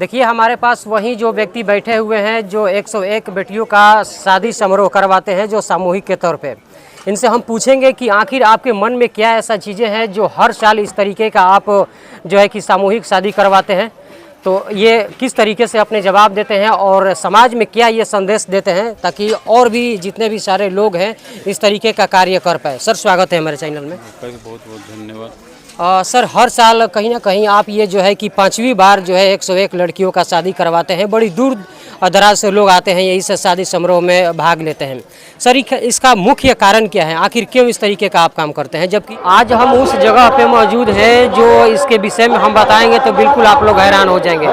देखिए हमारे पास वही जो व्यक्ति बैठे हुए हैं जो 101 बेटियों का शादी समारोह करवाते हैं जो सामूहिक के तौर पे। इनसे हम पूछेंगे कि आखिर आपके मन में क्या ऐसा चीज़ें हैं जो हर साल इस तरीके का आप जो है कि सामूहिक शादी करवाते हैं, तो ये किस तरीके से अपने जवाब देते हैं और समाज में क्या ये संदेश देते हैं ताकि और भी जितने भी सारे लोग हैं इस तरीके का कार्य कर पाए। सर स्वागत है हमारे चैनल में। बहुत बहुत धन्यवाद। सर हर साल कहीं ना कहीं आप ये जो है कि 5वीं बार जो है 101 लड़कियों का शादी करवाते हैं, बड़ी दूर दराज से लोग आते हैं यही से शादी समारोह में भाग लेते हैं। सर इसका मुख्य कारण क्या है, आखिर क्यों इस तरीके का आप काम करते हैं? जबकि आज हम उस जगह पे मौजूद हैं जो इसके विषय में हम बताएंगे तो बिल्कुल आप लोग हैरान हो जाएंगे।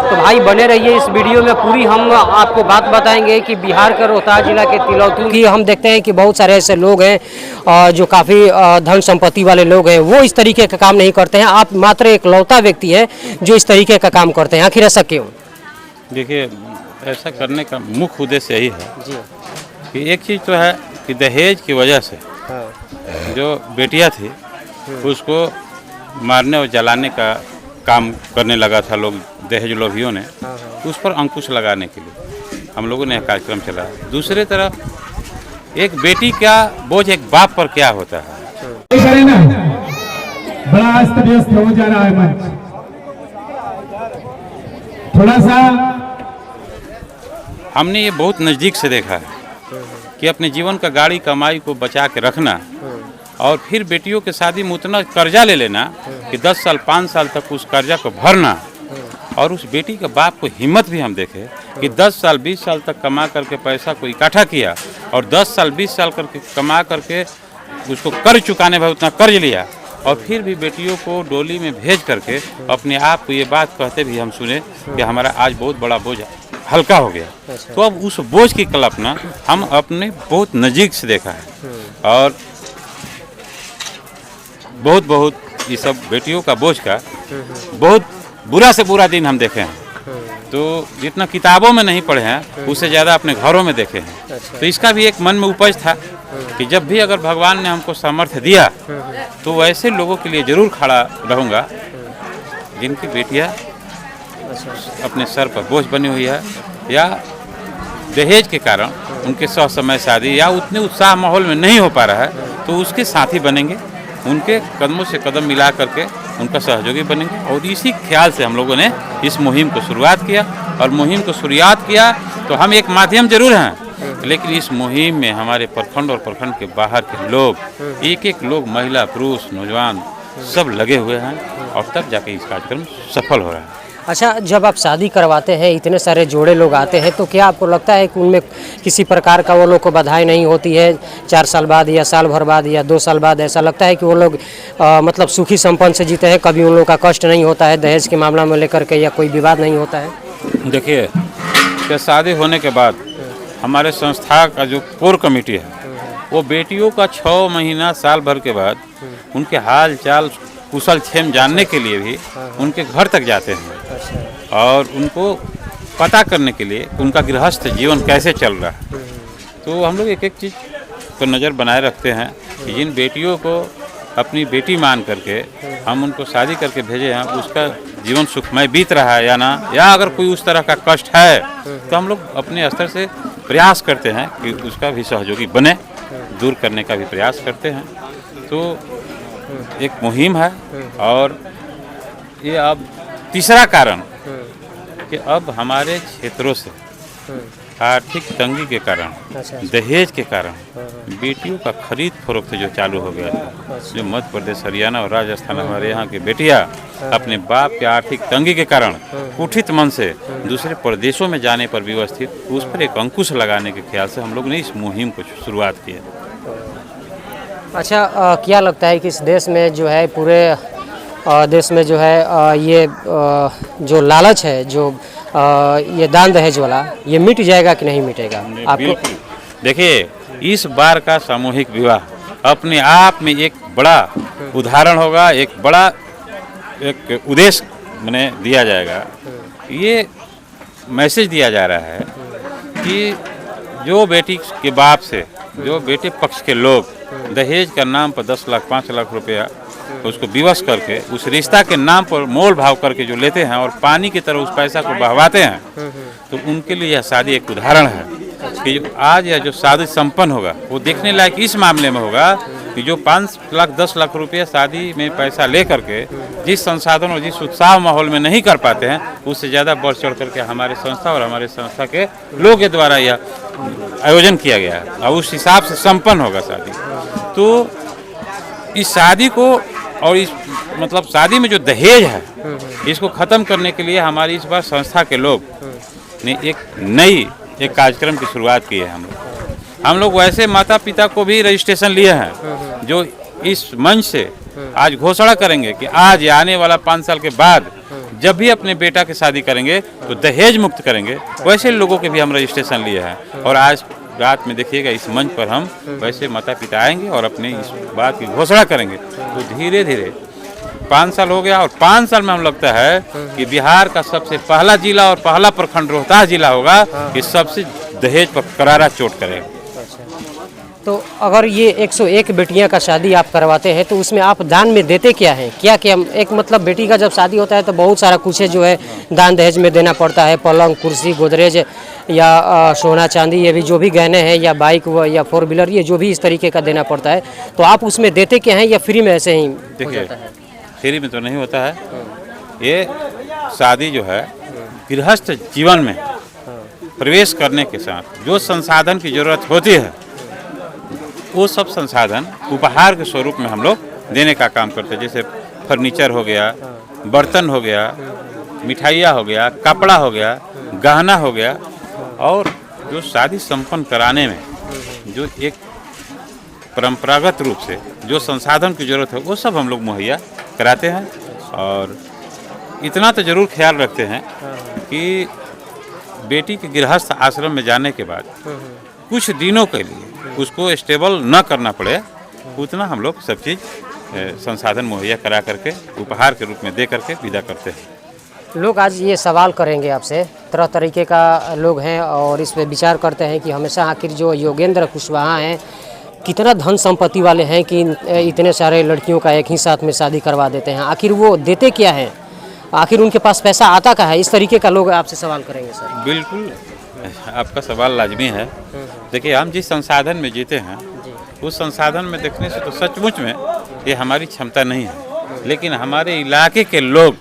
तो भाई बने रहिए इस वीडियो में, पूरी हम आपको बात बताएंगे कि बिहार के रोहतास जिला के तिलौतू की हम देखते हैं कि बहुत सारे ऐसे लोग हैं जो काफ़ी धन संपत्ति वाले लोग हैं, वो इस तरीके का काम नहीं करते हैं। आप मात्र एक लौता व्यक्ति है जो इस तरीके का काम करते हैं, आखिर ऐसा क्यों? देखिए, ऐसा करने का मुख्य उद्देश्य यही है जी कि एक चीज़ तो है कि दहेज की वजह से जो बेटियां थी उसको मारने और जलाने का काम करने लगा था लोग, दहेज लोभियों ने। उस पर अंकुश लगाने के लिए हम लोगों ने कार्यक्रम चलाया। दूसरी तरफ एक बेटी का बोझ एक बाप पर क्या होता है। बड़ा अस्त व्यस्त हो जा रहा है मंच, थोड़ा सा हमने ये बहुत नज़दीक से देखा है कि अपने जीवन का गाड़ी कमाई को बचा के रखना और फिर बेटियों के शादी में उतना कर्जा ले लेना कि 10 साल 5 साल तक उस कर्जा को भरना। और उस बेटी के बाप को हिम्मत भी हम देखे कि 10 साल 20 साल तक कमा करके पैसा को इकट्ठा किया और 10 साल 20 साल करके कमा करके उसको कर्ज चुकाने में उतना कर्ज लिया और फिर भी बेटियों को डोली में भेज करके अपने आप को ये बात कहते भी हम सुने कि हमारा आज बहुत बड़ा बोझ हल्का हो गया। तो अब उस बोझ की कल्पना हम अपने बहुत नज़दीक से देखा है और बहुत ये सब बेटियों का बोझ का बहुत बुरा से बुरा दिन हम देखे हैं। तो जितना किताबों में नहीं पढ़े हैं उससे ज़्यादा अपने घरों में देखे हैं। तो इसका भी एक मन में उपज था कि जब भी अगर भगवान ने हमको सामर्थ्य दिया तो वैसे लोगों के लिए ज़रूर खड़ा रहूँगा जिनकी बेटियाँ अपने सर पर बोझ बनी हुई है या दहेज के कारण उनके समय शादी या उतने उत्साह माहौल में नहीं हो पा रहा है, तो उसके साथी बनेंगे, उनके कदमों से कदम मिला करके उनका सहयोगी बनेंगे। और इसी ख्याल से हम लोगों ने इस मुहिम को शुरुआत किया और मुहिम को शुरुआत किया तो हम एक माध्यम जरूर हैं, लेकिन इस मुहिम में हमारे प्रखंड और प्रखंड के बाहर के लोग एक लोग, महिला पुरुष नौजवान सब लगे हुए हैं और तब जाके इस कार्यक्रम सफल हो रहा है। अच्छा, जब आप शादी करवाते हैं इतने सारे जोड़े लोग आते हैं तो क्या आपको लगता है कि उनमें किसी प्रकार का वो लोग को बधाई नहीं होती है 4 साल बाद या साल भर बाद या 2 साल बाद? ऐसा लगता है कि वो लोग मतलब सुखी संपन्न से जीते हैं, कभी उन लोग का कष्ट नहीं होता है दहेज के मामला में लेकर के या कोई विवाद नहीं होता है? देखिए, कि शादी होने के बाद हमारे संस्था का जो कोर कमेटी है वो बेटियों का 6 महीना साल भर के बाद उनके हाल चाल कुशल क्षेम जानने के लिए भी उनके घर तक जाते हैं और उनको पता करने के लिए उनका गृहस्थ जीवन कैसे चल रहा है। तो हम लोग एक चीज़ पर नज़र बनाए रखते हैं कि जिन बेटियों को अपनी बेटी मान करके हम उनको शादी करके भेजे हैं उसका जीवन सुखमय बीत रहा है या ना, या अगर कोई उस तरह का कष्ट है तो हम लोग अपने स्तर से प्रयास करते हैं कि उसका भी सहयोगी बने, दूर करने का भी प्रयास करते हैं। तो एक मुहिम है और ये अब तीसरा कारण कि अब हमारे क्षेत्रों से आर्थिक तंगी के कारण, दहेज के कारण बेटियों का खरीद फरोख्त जो चालू हो गया था, जो मध्य प्रदेश, हरियाणा और राजस्थान हमारे यहाँ की बेटियाँ अपने बाप के आर्थिक तंगी के कारण कुठित मन से दूसरे प्रदेशों में जाने पर व्यवस्थित उस पर एक अंकुश लगाने के ख्याल से हम लोग ने इस मुहिम को शुरुआत की है। अच्छा, क्या लगता है कि इस देश में जो है पूरे देश में जो है ये जो लालच है, जो ये दान दहेज वाला, ये मिट जाएगा कि नहीं मिटेगा आपको? देखिए, इस बार का सामूहिक विवाह अपने आप में एक बड़ा उदाहरण होगा, एक बड़ा एक उद्देश्य मैंने दिया जाएगा। ये मैसेज दिया जा रहा है कि जो बेटी के बाप से, जो बेटे पक्ष के लोग दहेज का नाम पर 10 लाख 5 लाख रुपया उसको विवश करके उस रिश्ता के नाम पर मोल भाव करके जो लेते हैं और पानी की तरह उस पैसा को बहवाते हैं, तो उनके लिए यह शादी एक उदाहरण है कि आज यह जो शादी संपन्न होगा वो देखने लायक इस मामले में होगा कि जो 5 लाख 10 लाख रुपये शादी में पैसा ले करके जिस संसाधन और जिस उत्साह माहौल में नहीं कर पाते हैं, उससे ज़्यादा बढ़ चढ़ करके हमारे संस्था और हमारे संस्था के लोगों के द्वारा यह आयोजन किया गया है और उस हिसाब से संपन्न होगा शादी। तो इस शादी को और इस मतलब शादी में जो दहेज है, इसको ख़त्म करने के लिए हमारी इस बार संस्था के लोग ने एक कार्यक्रम की शुरुआत की है। हम लोग वैसे माता पिता को भी रजिस्ट्रेशन लिए हैं जो इस मंच से आज घोषणा करेंगे कि आज या आने वाला 5 साल के बाद जब भी अपने बेटा की शादी करेंगे तो दहेज मुक्त करेंगे। वैसे लोगों के भी हम रजिस्ट्रेशन लिए हैं और आज रात में देखिएगा इस मंच पर हम वैसे माता पिता आएंगे और अपने इस बात की घोषणा करेंगे। तो धीरे धीरे 5 साल हो गया और 5 साल में हम लगता है कि बिहार का सबसे पहला जिला और पहला प्रखंड रोहतास जिला होगा कि सबसे दहेज पर करारा चोट करेगा। तो अगर ये 101 बेटियां का शादी आप करवाते हैं तो उसमें आप दान में देते क्या हैं? क्या क्या एक मतलब बेटी का जब शादी होता है तो बहुत सारा कुछ है जो है दान दहेज में देना पड़ता है, पलंग कुर्सी गोदरेज या सोना चांदी, ये भी जो भी गहने हैं या बाइक या 4 व्हीलर, ये जो भी इस तरीके का देना पड़ता है, तो आप उसमें देते क्या हैं या फ्री में ऐसे ही हो जाता है? फ्री में तो नहीं होता है। ये शादी जो है गृहस्थ जीवन में प्रवेश करने के साथ जो संसाधन की जरूरत होती है वो सब संसाधन उपहार के स्वरूप में हम लोग देने का काम करते हैं। जैसे फर्नीचर हो गया, बर्तन हो गया, मिठाइयाँ हो गया, कपड़ा हो गया, गहना हो गया और जो शादी संपन्न कराने में जो एक परंपरागत रूप से जो संसाधन की जरूरत है वो सब हम लोग मुहैया कराते हैं। और इतना तो जरूर ख्याल रखते हैं कि बेटी के गृहस्थ आश्रम में जाने के बाद कुछ दिनों के लिए उसको स्टेबल न करना पड़े, उतना हम लोग सब चीज़ संसाधन मुहैया करा करके उपहार के रूप में दे करके विदा करते हैं। लोग आज ये सवाल करेंगे आपसे, तरह तरीके का लोग हैं और इस पे विचार करते हैं कि हमेशा आखिर जो योगेंद्र कुशवाहा हैं कितना धन संपत्ति वाले हैं कि इतने सारे लड़कियों का एक ही साथ में शादी करवा देते हैं, आखिर वो देते क्या हैं, आखिर उनके पास पैसा आता कहाँ है? इस तरीके का लोग आपसे सवाल करेंगे सर। बिल्कुल, आपका सवाल लाजमी है। देखिए, हम जिस संसाधन में जीते हैं उस संसाधन में देखने से तो सचमुच में ये हमारी क्षमता नहीं है, लेकिन हमारे इलाके के लोग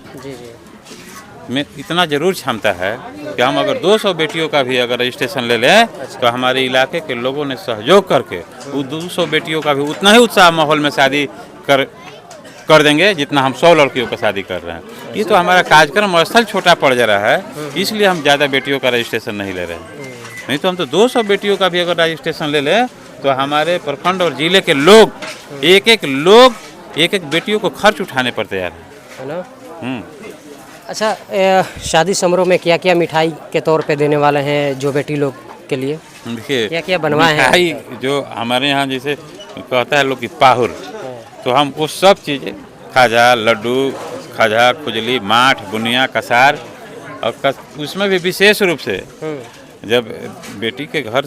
में इतना जरूर क्षमता है कि हम अगर 200 बेटियों का भी अगर रजिस्ट्रेशन ले लें तो हमारे इलाके के लोगों ने सहयोग करके वो 200 बेटियों का भी उतना ही उत्साह माहौल में शादी कर देंगे जितना हम 100 लड़कियों का शादी कर रहे हैं। ये तो हमारा कार्यक्रम स्थल छोटा पड़ जा रहा है, इसलिए हम ज़्यादा बेटियों का रजिस्ट्रेशन नहीं ले रहे हैं। नहीं तो हम तो 200 बेटियों का भी अगर रजिस्ट्रेशन ले लें तो हमारे प्रखंड और जिले के लोग एक एक बेटियों को खर्च उठाने पर तैयार है ना। अच्छा, शादी समारोह में क्या क्या मिठाई के तौर पे देने वाले हैं जो बेटी लोग के लिए? देखिए, क्या क्या बनवाए हैं? मिठाई जो हमारे यहाँ जैसे कहता है लोग कि पाहुर, तो हम वो सब चीज़ें खाजा, लड्डू, खाजा, खुजली, माठ, बुनिया, कसार और उसमें भी विशेष रूप से जब बेटी के घर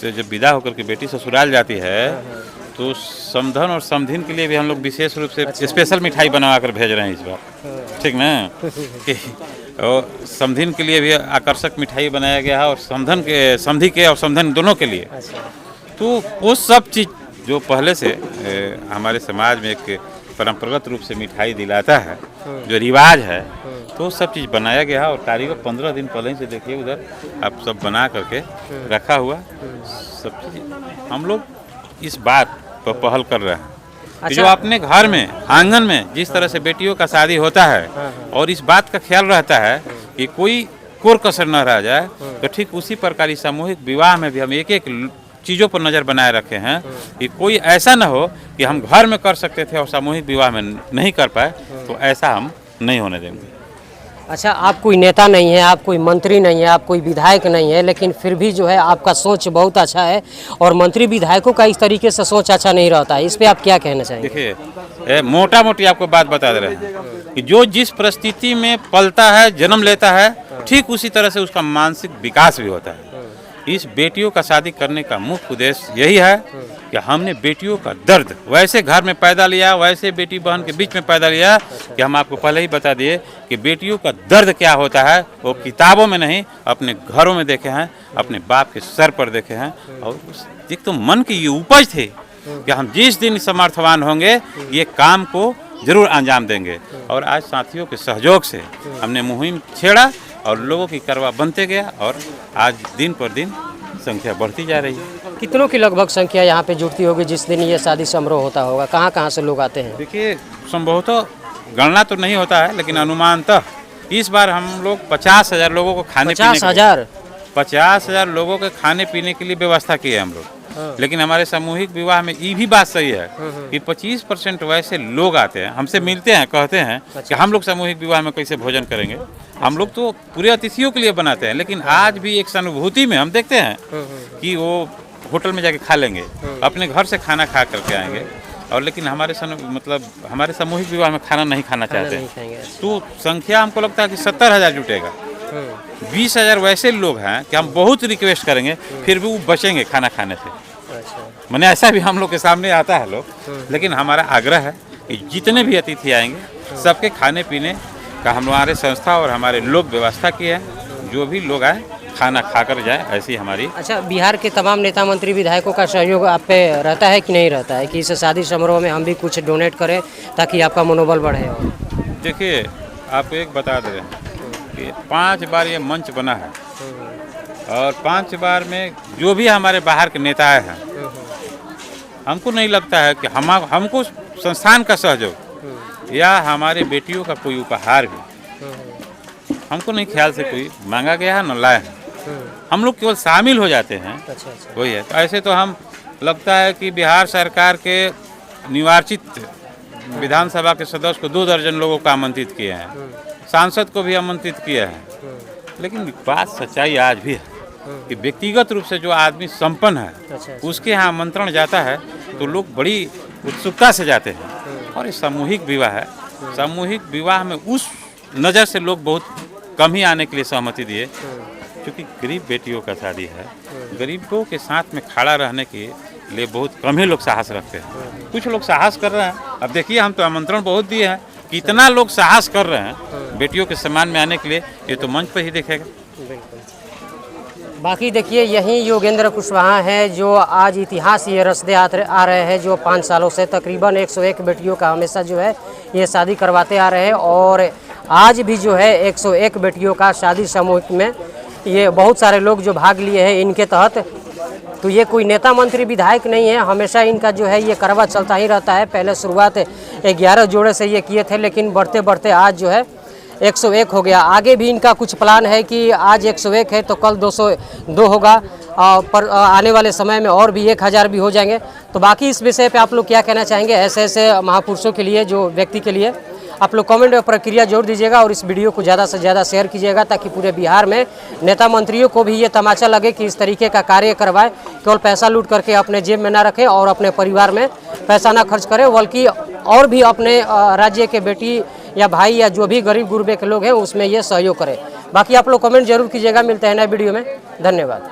से जब विदा होकर के बेटी ससुराल जाती है तो समधन और समधिन के लिए भी हम लोग विशेष रूप से स्पेशल मिठाई बनवा कर भेज रहे हैं इस बार, ठीक ना। और समधिन के लिए भी आकर्षक मिठाई बनाया गया है और समधी के और समधन दोनों के लिए। तो वो सब चीज़ जो पहले से हमारे समाज में एक परंपरागत रूप से मिठाई दिलाता है, जो रिवाज है, तो सब चीज़ बनाया गया है और तारीख 15 दिन पहले से देखिए उधर आप सब बना करके रखा हुआ सब चीज़। हम लोग इस बात पर पहल कर रहे हैं कि जो अपने घर में आंगन में जिस तरह से बेटियों का शादी होता है और इस बात का ख्याल रहता है कि कोई कोर कसर न रह जाए, तो ठीक उसी प्रकार सामूहिक विवाह में भी हम एक एक चीज़ों पर नज़र बनाए रखे हैं कि कोई ऐसा ना हो कि हम घर में कर सकते थे और सामूहिक विवाह में नहीं कर पाए, तो ऐसा हम नहीं होने देंगे। अच्छा, आप कोई नेता नहीं है, आप कोई मंत्री नहीं है, आप कोई विधायक नहीं है, लेकिन फिर भी जो है आपका सोच बहुत अच्छा है और मंत्री विधायकों का इस तरीके से सोच अच्छा नहीं रहता है, इस पे आप क्या कहना चाहेंगे? देखिए, मोटा मोटी आपको बात बता दे रहे हैं कि जो जिस परिस्थिति में पलता है, जन्म लेता है, ठीक उसी तरह से उसका मानसिक विकास भी होता है। इस बेटियों का शादी करने का मुख्य उद्देश्य यही है कि हमने बेटियों का दर्द वैसे घर में पैदा लिया, वैसे बेटी बहन के बीच में पैदा लिया कि हम आपको पहले ही बता दिए कि बेटियों का दर्द क्या होता है वो किताबों में नहीं, अपने घरों में देखे हैं, अपने बाप के सर पर देखे हैं। और एक तो मन की ये उपज थी कि हम जिस दिन समर्थवान होंगे ये काम को जरूर अंजाम देंगे। और आज साथियों के सहयोग से हमने मुहिम छेड़ा और लोगों की करवा बनते गया और आज दिन पर दिन संख्या बढ़ती जा रही है। कितनों की लगभग संख्या यहाँ पे जुटती होगी जिस दिन ये शादी समारोह होता होगा? कहाँ कहाँ से लोग आते हैं? देखिए, संभवतः गणना तो नहीं होता है, लेकिन अनुमानतः इस बार हम लोग 50,000 लोगों को खाने पीने 50,000 लोगों के खाने पीने के लिए व्यवस्था की है हम लोग। लेकिन हमारे सामूहिक विवाह में ये भी बात सही है कि 25% वैसे लोग आते हैं, हमसे मिलते हैं, कहते हैं कि हम लोग सामूहिक विवाह में कैसे भोजन करेंगे। हम लोग तो पूरे अतिथियों के लिए बनाते हैं, लेकिन आज भी एक सहानुभूति में हम देखते हैं कि वो होटल में जाके खा लेंगे, अपने घर से खाना खा करके आएंगे। और लेकिन हमारे हमारे सामूहिक विवाह में खाना नहीं खाना चाहते हैं। तो संख्या हमको लगता है कि 70,000 जुटेगा। 20,000 वैसे लोग हैं कि हम बहुत रिक्वेस्ट करेंगे फिर भी वो बचेंगे खाना खाने से। मैंने ऐसा भी हम लोग के सामने आता है लोग, लेकिन हमारा आग्रह है कि जितने भी अतिथि आएंगे सबके खाने पीने का हमारे संस्था और हमारे लोग व्यवस्था की है। जो भी लोग आए खाना खाकर जाए, ऐसी हमारी। अच्छा, बिहार के तमाम नेता मंत्री विधायकों का सहयोग आप पे रहता है कि नहीं रहता है कि इस शादी समारोह में हम भी कुछ डोनेट करें ताकि आपका मनोबल बढ़े? देखिए, आपको एक बता दें कि 5 बार ये मंच बना है और 5 बार में जो भी हमारे बाहर के नेता आए हैं, हमको नहीं लगता है कि हमको संस्थान का सहयोग या हमारे बेटियों का कोई उपहार भी हमको नहीं ख्याल से कोई मांगा गया है न लाए हैं। हम लोग केवल शामिल हो जाते हैं। अच्छा। वही है। तो ऐसे तो हम लगता है कि बिहार सरकार के निर्वाचित विधानसभा के सदस्य को 2 दर्जन लोगों को आमंत्रित किए हैं, सांसद को भी आमंत्रित किया है। लेकिन बात सच्चाई आज भी है कि व्यक्तिगत रूप से जो आदमी संपन्न है उसके यहाँ आमंत्रण जाता है तो लोग बड़ी उत्सुकता से जाते हैं। और ये सामूहिक विवाह है। सामूहिक विवाह में उस नज़र से लोग बहुत कम ही आने के लिए सहमति दिए, क्योंकि गरीब बेटियों का शादी है। गरीबों के साथ में खड़ा रहने के लिए बहुत कम ही लोग साहस रखते हैं। कुछ लोग साहस कर रहे हैं। अब देखिए, हम तो आमंत्रण बहुत दिए हैं, कितना लोग साहस कर रहे हैं बेटियों के सम्मान में आने के लिए, ये तो मंच पर ही दिखेगा। बाकी देखिए, यही योगेंद्र कुशवाहा हैं जो आज इतिहास ये रचते आ रहे हैं, जो 5 सालों से तकरीबन 101 बेटियों का हमेशा जो है ये शादी करवाते आ रहे हैं। और आज भी जो है 101 बेटियों का शादी सामूहिक में ये बहुत सारे लोग जो भाग लिए हैं इनके तहत। तो ये कोई नेता मंत्री विधायक नहीं है, हमेशा इनका जो है ये करवा चलता ही रहता है। पहले शुरुआत 11 जोड़े से ये किए थे, लेकिन बढ़ते बढ़ते आज जो है 101 हो गया। आगे भी इनका कुछ प्लान है कि आज 101 है तो कल 202 होगा, पर आने वाले समय में और भी 1000 भी हो जाएंगे। तो बाकी इस विषय पे आप लोग क्या कहना चाहेंगे ऐसे ऐसे महापुरुषों के लिए, जो व्यक्ति के लिए? आप लोग कमेंट में प्रक्रिया जोड़ दीजिएगा और इस वीडियो को ज़्यादा से ज़्यादा शेयर कीजिएगा ताकि पूरे बिहार में नेता मंत्रियों को भी ये तमाचा लगे कि इस तरीके का कार्य करवाए। केवल पैसा लूट करके अपने जेब में ना रखें और अपने परिवार में पैसा ना खर्च करें, बल्कि और भी अपने राज्य के बेटी या भाई या जो भी गरीब गुरबे के लोग हैं उसमें ये सहयोग करें। बाकी आप लोग कमेंट जरूर कीजिएगा। मिलते हैं नए वीडियो में। धन्यवाद।